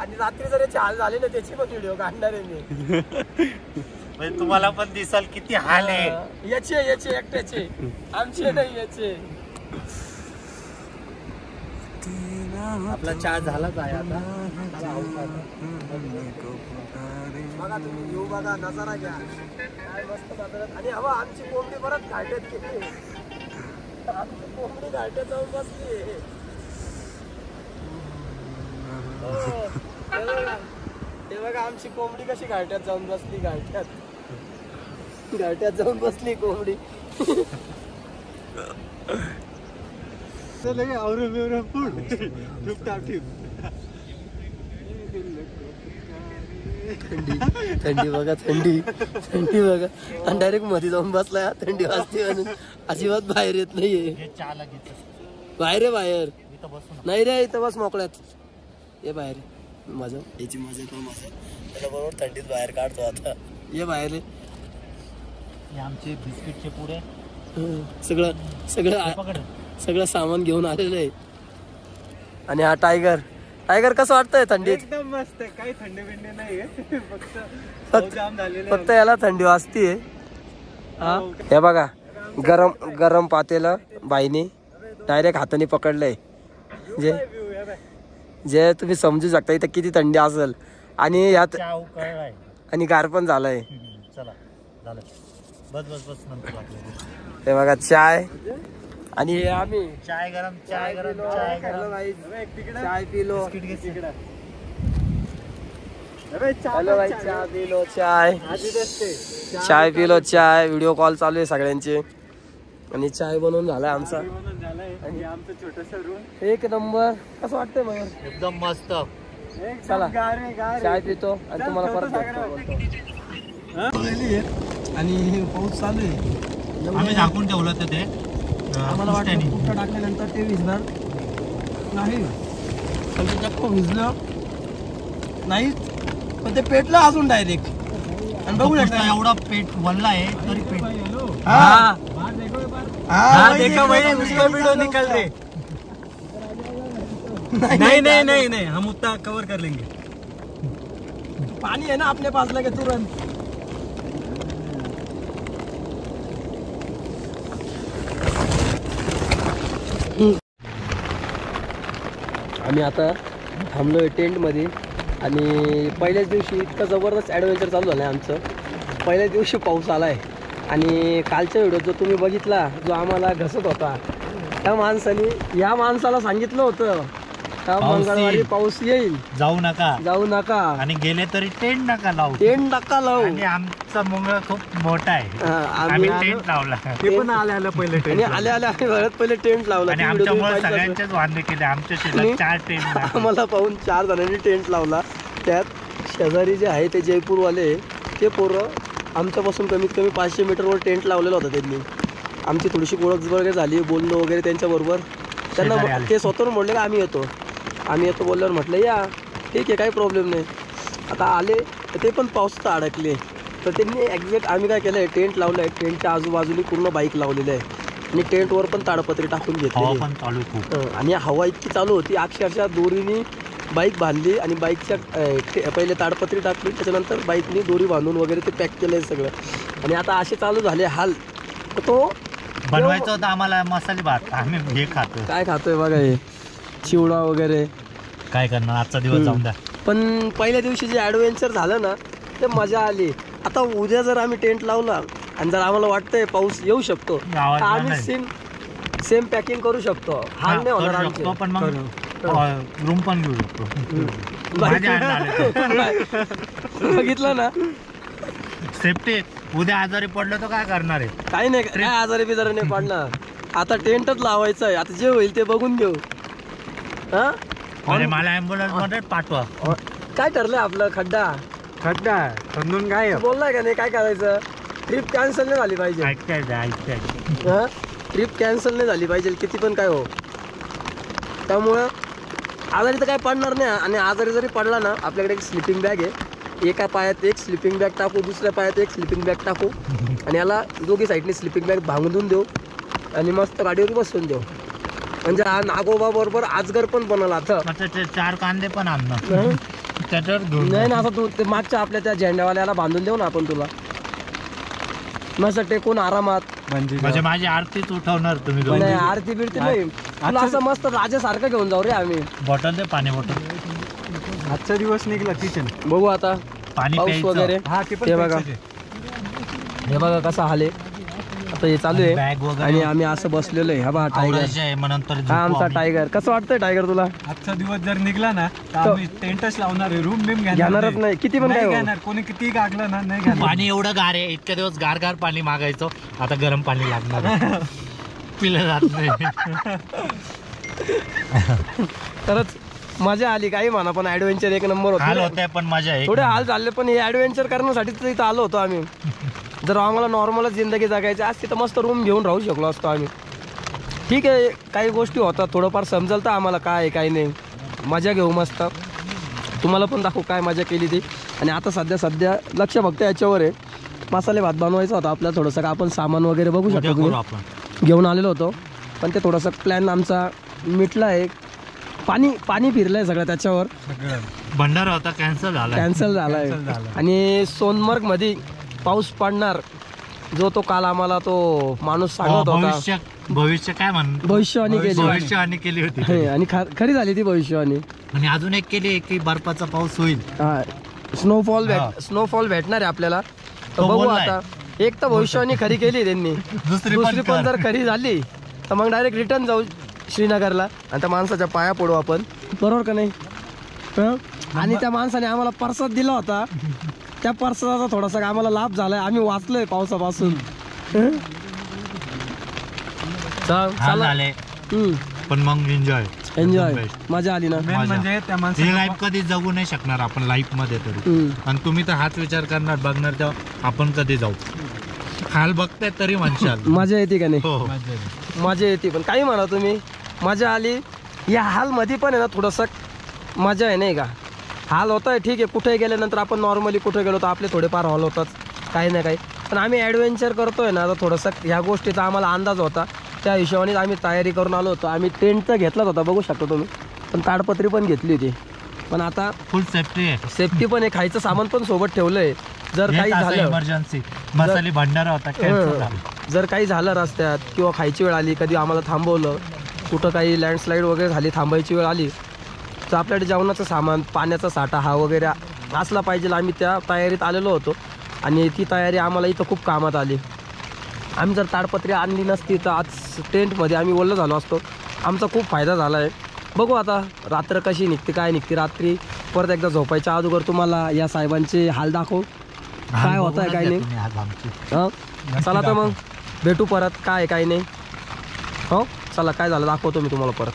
आणि रात्री जर याची हाल झाली ना त्याची पण व्हिडिओ काढणार आहे मी म्हणजे तुम्हाला पण दिसल किती हाल आहे याचे एकट्याचे आमचे नाही याचे आपला चहा झालाच आहे आता. बघा तुम्ही व्ह्यू बघा, नजारा घ्या काय मस्त नजारा. आणि हवा आमची कोंबडी परत घाट्यात गेली. आमची कोंबडी घाट्यात जाऊन बसली. हे बघा आमची कोंबडी कशी घाट्यात जाऊन बसली. घाट्यात जाऊन बसली कोंबडी. थंडी बघा, थंडी बघा. आणि डायरेक्ट मध्ये जाऊन बसलाय. थंडी वाजते म्हणून अजिबात बाहेर येत नाहीये. बाहेर आहे, बाहेर नाही रे, इथं बस मोकळ्यात. ये बाहेर मजा, याची मजा तो मजा. त्याला बरोबर थंडीत बाहेर काढतो आता. ये बाहेर. आमचे बिस्किटचे पुढे सगळं सामान घेऊन आलेलं आहे. आणि हा टायगर कसं वाटतंय थंडीत? एकदम मस्त. काही थंडी बिंडी नाहीये. फक्त याला थंडी वाजतीये. हे बघा गरम पातेलं बाईने डायरेक्ट हाताने पकडलंय. जे तुम्ही समजू शकता इथं किती थंडी असेल. आणि यात आणि गार पण झालंय. चला झालं, बस हे बघा चाय. आणि हे आम्ही चाय गरम चाय पिलो. हॅलो भाई, चाय पिलो. चाय व्हिडिओ कॉल चालू आहे सगळ्यांचे. आणि चाय बनवून झालाय आमचा. आणि आमचं छोटस रूम एक नंबर. कसं वाटतंय मग? एकदम मस्त. चला चाय पितो आणि तुम्हाला परत आणि पाऊस चालू आहे. आम्ही झाकून ठेवलं तर ते आम्हाला वाटतं कुठं टाकल्यानंतर ते विजणार नाही. पण ते चक्क विजलं नाही, पण ते पेटलं अजून डायरेक्ट. आणि बघू शकता एवढा पेट वल्ला आहे तरी पेट. देखा भाई, उसका वीडियो निकल रहे. नहीं, हम उतना कवर कर लेंगे. पानी है ना अपने पास लगे तुरंत. आम्ही आता थांबलोय टेंटमध्ये. आणि पहिल्याच दिवशी इतका जबरदस्त ॲडव्हेंचर चालू झालं आहे आमचं. पहिल्याच दिवशी पाऊस आला आहे. आणि कालच्या व्हिडिओ जो तुम्ही बघितला, जो आम्हाला घसत होता, त्या माणसाने या माणसाला सांगितलं होतं का मंगळवारी पाऊस येईल, जाऊ नका. आणि गेले तरी टेंट नका लावू. आणि आमचा मंगळ खूप मोठा आहे. आम्ही टेंट लावला. ते पण आले पहिले. आणि आले पहिले टेंट लावला. आणि आमच्यामुळे सगळ्यांचेच वांदे केले. आमच्या शेतात 4 टेंट आम्हाला पाहून 4 जणांनी टेंट लावला. त्यात शेजारी जे आहे ते जयपूरवाले, ते पोरं आमच्यापासून कमीत कमी 500 मीटरवर टेंट लावलेला होता त्यांनी. आमची थोडीशी ओळख वगैरे झाली, बोललो वगैरे त्यांच्याबरोबर. त्यांना ते स्वतःहून म्हणले का आम्ही येतो बोलल्यावर म्हटलं या ठीक आहे, काही प्रॉब्लेम नाही. आता आले तर ते पण पावसात अडकले. तर त्यांनी एक्झॅक्ट आम्ही काय केलं आहे, टेंट लावलं आहे. टेंटच्या आजूबाजूने पूर्ण बाईक लावलेलं आहे. आणि टेंटवर पण ताडपत्री टाकून घेतली. आणि हवा इतकी चालू होती, अक्षरशः दोरीने बाईक बांधली. आणि बाईकच्या पहिले ताडपत्री टाकली, त्याच्यानंतर बाईकने दोरी बांधून वगैरे ते पॅक केलं आहे सगळं. आणि आता असे चालू झाले हाल. तर तो बनवायचा होता आम्हाला मसाले भात. आम्ही हे खातो. काय खातोय बघा, हे चिवडा वगैरे. काय करणार, आजचा दिवस जाऊन द्या. पण पहिल्या दिवशी जे ॲडव्हेंचर झालं ना, ते मजा आली. आता उद्या जर आम्ही टेंट लावला आणि जर आम्हाला वाटतंय पाऊस येऊ शकतो, आम्ही सेम पॅकिंग करू शकतो. हाल नाही होणार आमचे. पण मग रूम पण घेऊ शकतो. बघितलं ना, सेफ्टी. उद्या आजारी पडलं तर काय करणार आहे? काही नाही, काय आजारी बिजारी नाही पडणार. आता टेंटच लावायचं आहे. आता जे होईल ते बघून घेऊ. म्हणजे मला ॲम्ब्युलन्स मध्ये पाठवा. काय ठरलंय आपलं? खड्डा समजून काय बोललाय का नाही? काय करायचं? ट्रिप कॅन्सल नाही झाली पाहिजे. ट्रिप कॅन्सल नाही झाली पाहिजे, किती पण काय हो. त्यामुळं आजारी तर काय पडणार नाही. आणि आजारी जरी पडला ना, आपल्याकडे एक स्लिपिंग बॅग आहे. एका पायात एक स्लिपिंग बॅग टाकू, दुसऱ्या पायात एक स्लिपिंग बॅग टाकू. आणि याला दोघी साईडने स्लिपिंग बॅग बांधून देऊ आणि मस्त गाडीवर बसून देऊ. म्हणजे हा नागोबा बरोबर आजगर पण बनवला. आता 4 कांदे पण आणणार त्याच्यावर नाही ना. आता तू ते मागच्या आपल्या त्या झेंड्यावाल्याला बांधून देऊ ना आपण तुला, मस्त टेकून आरामात. म्हणजे माझी आरतीच उठवणार तुम्ही दोघं. नाही आरती बिरती नाही, तुला असं मस्त राजासारखं घेऊन जाऊ रे आम्ही. बॉटल दे, पाणी बॉटल. आजचा दिवस निघला किचन. बघू आता पाणी पाऊस प्यायचं. वगैरे. हे बघा, हे बघा कसा हाल आहे आता. हे चालू आहे बॅग वगैरे आणि आम्ही असं बसलेलो आहे. हा बा टायगर, आवरायचं आहे, मग नंतर हा झोपू आमचा आम्ही. टायगर. कसं वाटतंय टायगर तुला? आजचा दिवस जर निघला ना तर आम्ही टेंटच लावणार आहे, रूम बिम घेणारच नाही, किती पण काय हो. घेणार. कोणी किती गागलं ना नाही घेणार. पाणी एवढं गार आहे, इतके दिवस गार गार पाणी मागायचो, आता गरम पाणी लागणार. पिलं जात नाही. खरंच मजा आली, काही म्हणा पण ऍडव्हेंचर एक नंबर हाल होतं. होत आहे पण मजा आहे. थोडे हाल चालले पण हे ऍडव्हेंचर करण्यासाठी तर इथं आलो होतो आम्ही. जर आम्हाला नॉर्मलच जिंदगी जगायची असती तर मस्त रूम घेऊन राहू शकलो असतो आम्ही. ठीक आहे, काही गोष्टी होतात, थोडंफार समजलं तर आम्हाला काय आहे काय नाही. मजा घेऊ मस्त, तुम्हाला पण दाखवू काय मजा केली ती. आणि आता सध्या लक्ष फक्त याच्यावर आहे. मसाले भात बनवायचा होता आपल्याला. थोडंसं आपण सामान वगैरे बघू उद्या शकतो करू तुम्ही. आपण. घेऊन आलेलो होतो पण ते थोडंसं प्लॅन आमचा मिटला आहे. पाणी फिरलंय सगळं त्याच्यावर, भंडारा होता कॅन्सल झाला. कॅन्सल झालाय. आणि सोनमर्ग मध्ये पाऊस पडणार, जो तो काल आम्हाला तो माणूस सांगत होता. भविष्य काय म्हण भविष्यवाणी केली. भविष्यवाणी केली होती. हे, आणि खरी झाली ती भविष्यवाणी. आणि अजून एक केली की बर्फाचा पाऊस होईल. हा, स्नोफॉल भेटणार आहे आपल्याला. तर तो बघू बोललाय. आता. एक तर भविष्यवाणी खरी केली त्यांनी, दुसरी दुसरी पण कर. जर खरी झाली तर मग डायरेक्ट रिटर्न जाऊ श्रीनगरला आणि त्या माणसाच्या पाया पडू आपण. बरोबर का नाही? हं? आणि त्या माणसाने आम्हाला प्रसाद दिला होता, त्या प्रसादाचा थोडासा आम्हाला लाभ झालाय. आम्ही वाचलोय पावसापासून. हं? हाल चला. झाले पण मग एन्जॉय. मजा आली ना. मेन म्हणजे त्या ही माणसाला लाईफ कधी जगू नाही शकणार आपण लाईफ मध्ये तरी. हं. आणि तुम्ही तर हाच विचार करणार बघणार तेव्हा आपण कधी जाऊ. हाल बघताय तरी म्हणशाल. मजा येते का नाही? हो. मजा येते, पण काही म्हणा तुम्ही, मजा आली. या हालमध्ये पण आहे ना थोडंसं मजा आहे नाही का. हाल होत आहे ठीक आहे, कुठे गेल्यानंतर आपण नॉर्मली कुठे गेलो तर आपले थोडेफार हाल होतात, काही ना काही. पण आम्ही ॲडव्हेंचर करतोय ना तर थोडंसं ह्या गोष्टीचा आम्हाला अंदाज होता, त्या हिशोबाने आम्ही तयारी करून आलो होतो. आम्ही टेंट तर घेतलाच होता बघू शकतो तुम्ही, पण ताडपत्री पण घेतली होती. पण आता फुल सेफ्टी आहे. सेफ्टी पण आहे, खायचं सामान पण सोबत ठेवलंय. जर काही झालं, इमर्जन्सी मसाली भंडारा होता cancel झाला. जर काही झालं रस्त्यात किंवा खायची वेळ आली, कधी आम्हाला थांबवलं, कुठं काही लँडस्लाईड वगैरे झाली, थांबायची वेळ आली, तर आपल्याकडे जेवणाचं सामान, पाण्याचा साठा हा वगैरे असला पाहिजे. आम्ही त्या तयारीत आलेलो होतो आणि ती तयारी आम्हाला इथं खूप कामात आली. आम्ही जर ताडपत्री आणली नसती तर आज टेंटमध्ये आम्ही ओल्लं झालो असतो. आमचा खूप फायदा झाला आहे. बघू आता रात्र कशी निघते काय निघते. रात्री परत एकदा झोपायच्या अगोदर तुम्हाला या साहेबांचे हाल दाखव काय होत आहे काय नाही. तुम्ही आज आमची. हां चला तर मग भेटू परत, काय काय नाही. हो चला, काय झालं दाखवतो मी तुम्हाला परत.